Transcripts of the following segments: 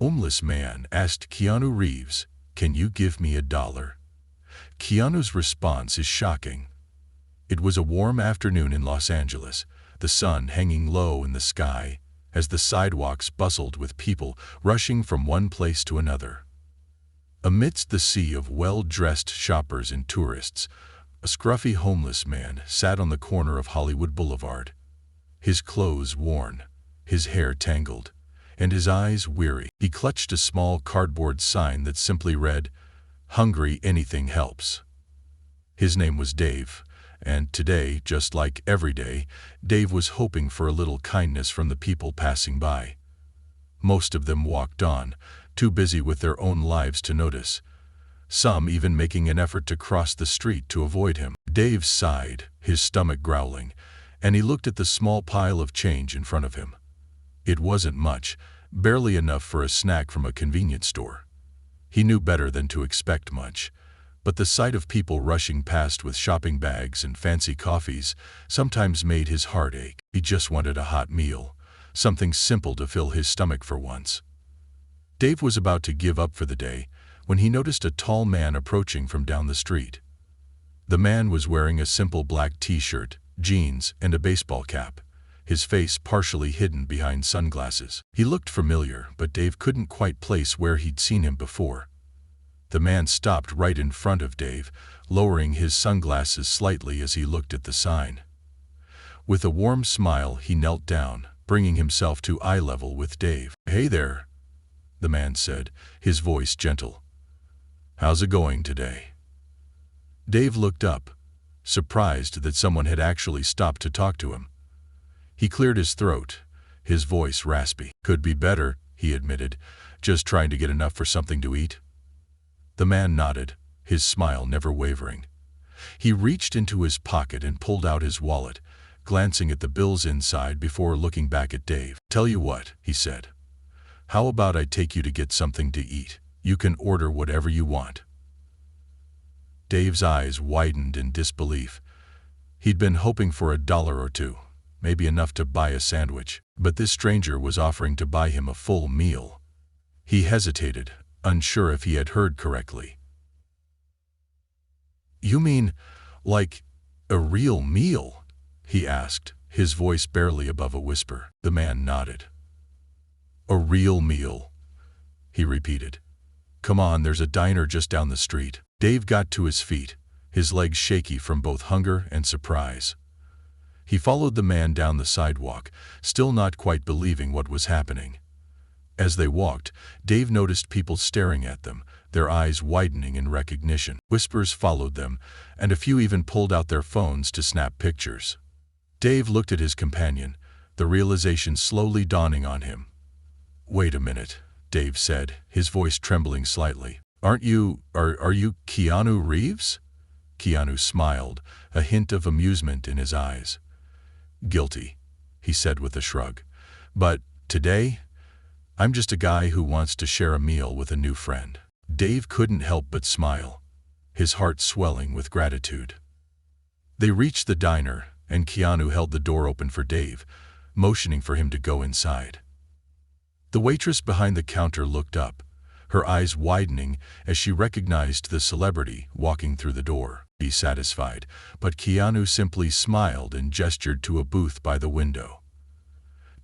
Homeless man asked Keanu Reeves, "Can you give me $1?" Keanu's response is shocking. It was a warm afternoon in Los Angeles, the sun hanging low in the sky, as the sidewalks bustled with people rushing from one place to another. Amidst the sea of well-dressed shoppers and tourists, a scruffy homeless man sat on the corner of Hollywood Boulevard, his clothes worn, his hair tangled, and his eyes weary. He clutched a small cardboard sign that simply read, "Hungry, anything helps." His name was Dave, and today, just like every day, Dave was hoping for a little kindness from the people passing by. Most of them walked on, too busy with their own lives to notice, some even making an effort to cross the street to avoid him. Dave sighed, his stomach growling, and he looked at the small pile of change in front of him. It wasn't much, barely enough for a snack from a convenience store. He knew better than to expect much, but the sight of people rushing past with shopping bags and fancy coffees sometimes made his heart ache. He just wanted a hot meal, something simple to fill his stomach for once. Dave was about to give up for the day when he noticed a tall man approaching from down the street. The man was wearing a simple black t-shirt, jeans, and a baseball cap, his face partially hidden behind sunglasses. He looked familiar, but Dave couldn't quite place where he'd seen him before. The man stopped right in front of Dave, lowering his sunglasses slightly as he looked at the sign. With a warm smile, he knelt down, bringing himself to eye level with Dave. "Hey there," the man said, his voice gentle. "How's it going today?" Dave looked up, surprised that someone had actually stopped to talk to him. He cleared his throat, his voice raspy. "Could be better," he admitted, "just trying to get enough for something to eat." The man nodded, his smile never wavering. He reached into his pocket and pulled out his wallet, glancing at the bills inside before looking back at Dave. "Tell you what," he said. "How about I take you to get something to eat? You can order whatever you want." Dave's eyes widened in disbelief. He'd been hoping for $1 or $2, maybe enough to buy a sandwich, but this stranger was offering to buy him a full meal. He hesitated, unsure if he had heard correctly. "You mean, like, a real meal?" he asked, his voice barely above a whisper. The man nodded. "A real meal," he repeated. "Come on, there's a diner just down the street." Dave got to his feet, his legs shaky from both hunger and surprise. He followed the man down the sidewalk, still not quite believing what was happening. As they walked, Dave noticed people staring at them, their eyes widening in recognition. Whispers followed them, and a few even pulled out their phones to snap pictures. Dave looked at his companion, the realization slowly dawning on him. "Wait a minute," Dave said, his voice trembling slightly. Are you Keanu Reeves?" Keanu smiled, a hint of amusement in his eyes. "Guilty," he said with a shrug. "But today, I'm just a guy who wants to share a meal with a new friend." Dave couldn't help but smile, his heart swelling with gratitude. They reached the diner, and Keanu held the door open for Dave, motioning for him to go inside. The waitress behind the counter looked up, her eyes widening as she recognized the celebrity walking through the door. Be satisfied, but Keanu simply smiled and gestured to a booth by the window.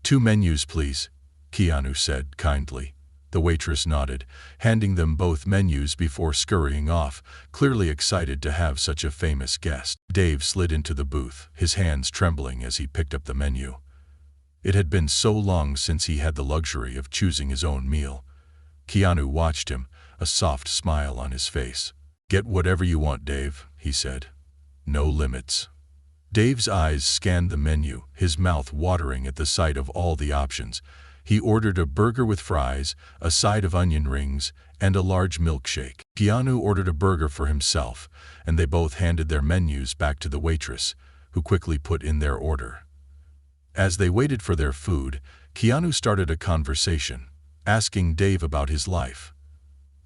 "2 menus, please," Keanu said kindly. The waitress nodded, handing them both menus before scurrying off, clearly excited to have such a famous guest. Dave slid into the booth, his hands trembling as he picked up the menu. It had been so long since he had the luxury of choosing his own meal. Keanu watched him, a soft smile on his face. "Get whatever you want, Dave," he said. "No limits." Dave's eyes scanned the menu, his mouth watering at the sight of all the options. He ordered a burger with fries, a side of onion rings, and a large milkshake. Keanu ordered a burger for himself, and they both handed their menus back to the waitress, who quickly put in their order. As they waited for their food, Keanu started a conversation, asking Dave about his life.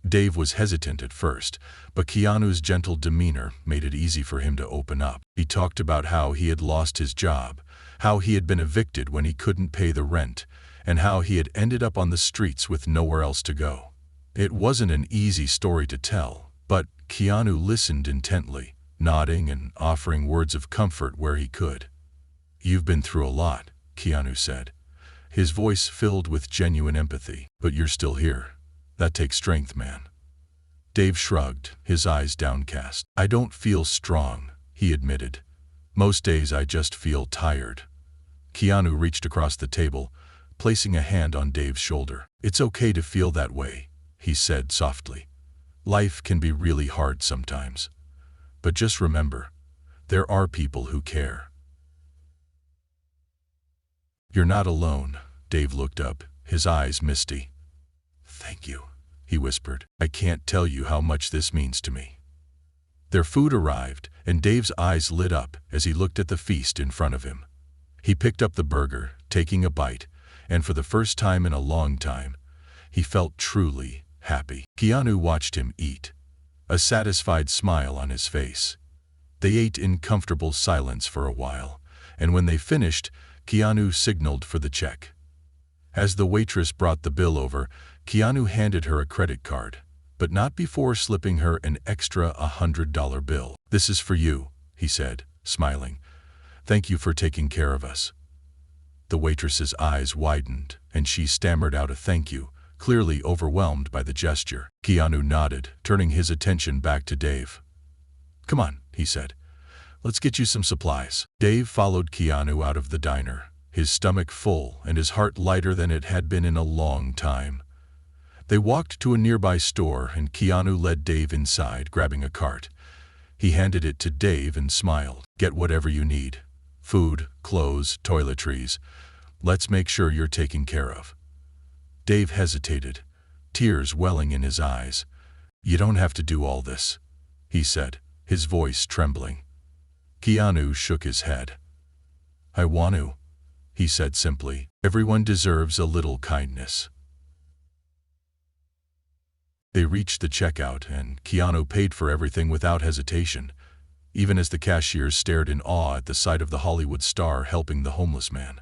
Dave was hesitant at first, but Keanu's gentle demeanor made it easy for him to open up. He talked about how he had lost his job, how he had been evicted when he couldn't pay the rent, and how he had ended up on the streets with nowhere else to go. It wasn't an easy story to tell, but Keanu listened intently, nodding and offering words of comfort where he could. "You've been through a lot," Keanu said, his voice filled with genuine empathy. "But you're still here. That takes strength, man." Dave shrugged, his eyes downcast. "I don't feel strong," he admitted. "Most days I just feel tired." Keanu reached across the table, placing a hand on Dave's shoulder. "It's okay to feel that way," he said softly. "Life can be really hard sometimes. But just remember, there are people who care." "You're not alone." Dave looked up, his eyes misty. "Thank you," he whispered. "I can't tell you how much this means to me." Their food arrived, and Dave's eyes lit up as he looked at the feast in front of him. He picked up the burger, taking a bite, and for the first time in a long time, he felt truly happy. Keanu watched him eat, a satisfied smile on his face. They ate in comfortable silence for a while, and when they finished, Keanu signaled for the check. As the waitress brought the bill over, Keanu handed her a credit card, but not before slipping her an extra $100 bill. "This is for you," he said, smiling. "Thank you for taking care of us." The waitress's eyes widened, and she stammered out a thank you, clearly overwhelmed by the gesture. Keanu nodded, turning his attention back to Dave. "Come on," he said. "Let's get you some supplies." Dave followed Keanu out of the diner, his stomach full and his heart lighter than it had been in a long time. They walked to a nearby store, and Keanu led Dave inside, grabbing a cart. He handed it to Dave and smiled. "Get whatever you need. Food, clothes, toiletries. Let's make sure you're taken care of." Dave hesitated, tears welling in his eyes. "You don't have to do all this," he said, his voice trembling. Keanu shook his head. "I want to," he said simply. "Everyone deserves a little kindness." They reached the checkout, and Keanu paid for everything without hesitation, even as the cashier stared in awe at the sight of the Hollywood star helping the homeless man.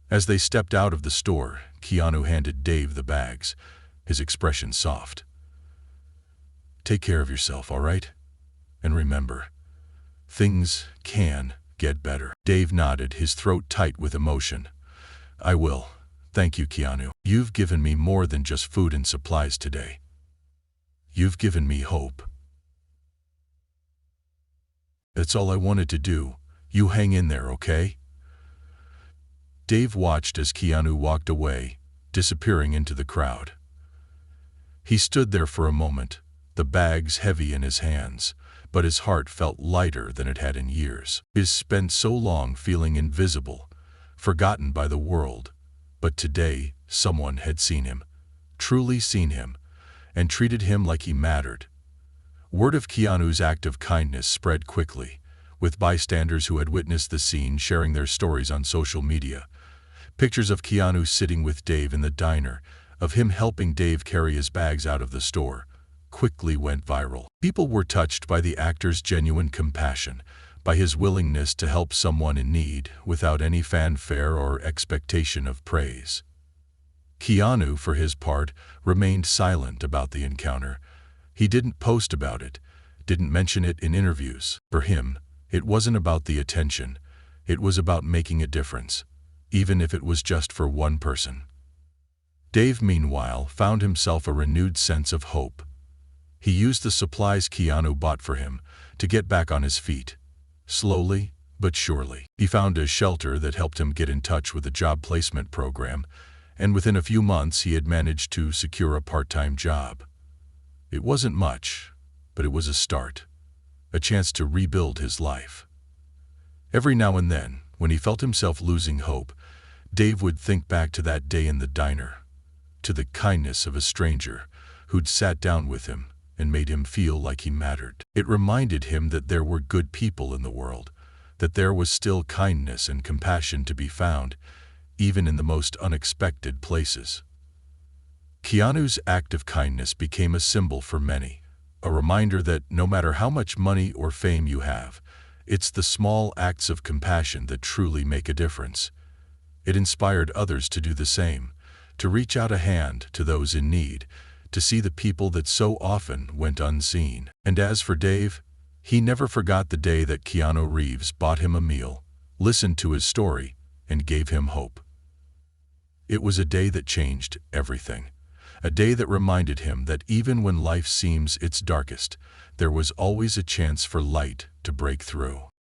As they stepped out of the store, Keanu handed Dave the bags, his expression soft. "Take care of yourself, all right? And remember, things can get better." Dave nodded, his throat tight with emotion. "I will. Thank you, Keanu. You've given me more than just food and supplies today. You've given me hope." "That's all I wanted to do. You hang in there, okay?" Dave watched as Keanu walked away, disappearing into the crowd. He stood there for a moment, the bags heavy in his hands, but his heart felt lighter than it had in years. He's spent so long feeling invisible, forgotten by the world, but today someone had seen him, truly seen him, and treated him like he mattered. Word of Keanu's act of kindness spread quickly, with bystanders who had witnessed the scene sharing their stories on social media. Pictures of Keanu sitting with Dave in the diner, of him helping Dave carry his bags out of the store, quickly went viral. People were touched by the actor's genuine compassion, by his willingness to help someone in need without any fanfare or expectation of praise. Keanu, for his part, remained silent about the encounter. He didn't post about it, didn't mention it in interviews. For him, it wasn't about the attention, it was about making a difference, even if it was just for one person. Dave, meanwhile, found himself a renewed sense of hope. He used the supplies Keanu bought for him to get back on his feet. Slowly, but surely. He found a shelter that helped him get in touch with a job placement program, and within a few months he had managed to secure a part-time job. It wasn't much, but it was a start, a chance to rebuild his life. Every now and then, when he felt himself losing hope, Dave would think back to that day in the diner, to the kindness of a stranger who'd sat down with him and made him feel like he mattered. It reminded him that there were good people in the world, that there was still kindness and compassion to be found, even in the most unexpected places. Keanu's act of kindness became a symbol for many, a reminder that no matter how much money or fame you have, it's the small acts of compassion that truly make a difference. It inspired others to do the same, to reach out a hand to those in need, to see the people that so often went unseen. And as for Dave, he never forgot the day that Keanu Reeves bought him a meal, listened to his story, and gave him hope. It was a day that changed everything. A day that reminded him that even when life seems its darkest, there was always a chance for light to break through.